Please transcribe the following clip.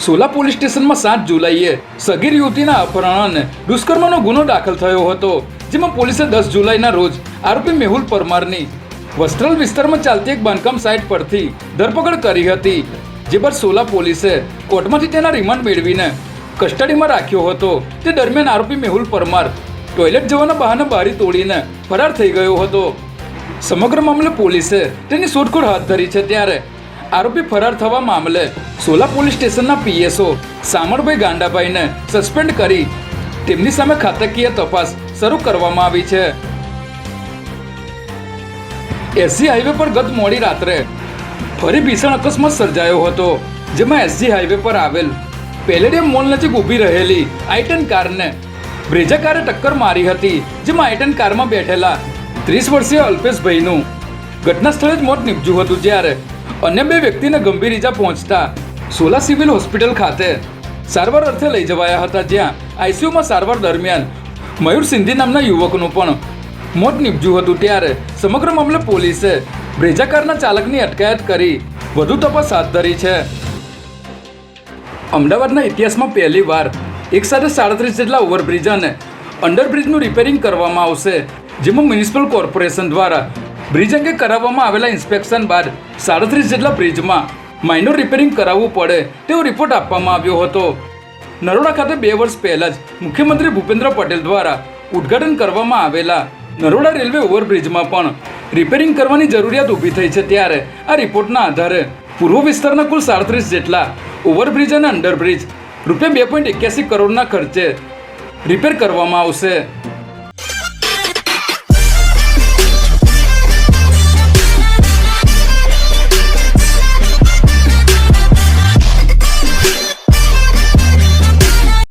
Sola police સ્ટેશનમાં 7 જુલાઈએ સગીર યુવતીના અપહરણ અને દુષ્કર્મનો ગુનો દાખલ થયો હતો, જેમાં પોલીસે 10 જુલાઈના રોજ આરોપી મેહુલ પરમારની વસ્ત્રાલ વિસ્તારમાં ચાલતી એક બાંધકામ સાઇટ પરથી ધરપકડ કરી હતી. જે બાદ સોલા પોલીસે કોર્ટમાંથી તેના રિમાન્ડ મેળવીને કસ્ટડીમાં રાખ્યો હતો. તે દરમિયાન આરોપી મેહુલ પરમાર ટોયલેટ જવાના બહાને બારી તોડીને ફરાર થઈ ગયો હતો. સમગ્ર મામલે પોલીસે તેની શોધખોળ હાથ ધરી છે. ત્યારે આરોપી ફરાર થવા મામલે સોલા પોલીસ સ્ટેશનના પીએસઓ સામરભાઈ ગાંડાભાઈને સસ્પેન્ડ કરી તેમની સામે ખાતાકીય તપાસ શરૂ કરવામાં આવી છે. એસજી હાઈવે પર ગત મોડી રાત્રે ફરી ભીષણ અકસ્માત સર્જાયો હતો, જેમાં એસજી હાઈવે પર આવેલ પેલેડિયમ મોલ નજીક ઊભી રહેલી i10 કારને બ્રેઝા કારે ટક્કર મારી હતી, જેમાં i10 કારમાં બેઠેલા 30 વર્ષીય અલ્પેશભાઈનું ઘટના સ્થળે જ મોત નીપજ્યું હતું. જ્યારે અન્ય 2 વ્યક્તિને ગંભીર ઈજા પહોંચતા સોલા સિવિલ હોસ્પિટલ ખાતે સારવાર અર્થે લઈ જવાયા હતા, જ્યાં આઈસીયુમાં સારવાર દરમિયાન મયુર સિંધી નામના યુવકનું પણ મોત નીપજ્યું હતું. ત્યારે સમગ્ર મામલે પોલીસે બ્રેઝા કારના ચાલકની અટકાયત કરી વધુ તપાસ હાથ ધરી છે. અમદાવાદના ઇતિહાસમાં પહેલીવાર એક સાથે 37 જેટલા ઓવરબ્રિજ અને અંડરબ્રિજનું રિપેરિંગ કરવામાં આવશે, જેમાં મ્યુનિસિપલ કોર્પોરેશન દ્વારા બ્રિજ અંગે કરાવવામાં આવેલા ઇન્સ્પેક્શન બાદ 37 જેટલા બ્રિજમાં માઇનોર રિપેરિંગ કરાવવું પડે તેવો રિપોર્ટ આપવામાં આવ્યો હતો. નરોડા ખાતે 2 વર્ષ પહેલા જ મુખ્યમંત્રી ભૂપેન્દ્ર પટેલ દ્વારા ઉદ્ઘાટન કરવામાં આવેલા નરોડા રેલવે ઓવરબ્રિજમાં પણ રિપેરિંગ કરવાની જરૂરિયાત ઊભી થઈ છે. ત્યારે આ રિપોર્ટના આધારે પૂર્વ વિસ્તારના કુલ 37 જેટલા ઓવરબ્રિજ અને અંડરબ્રિજ રૂપિયા 2.81 કરોડના ખર્ચે રિપેર કરવામાં આવશે.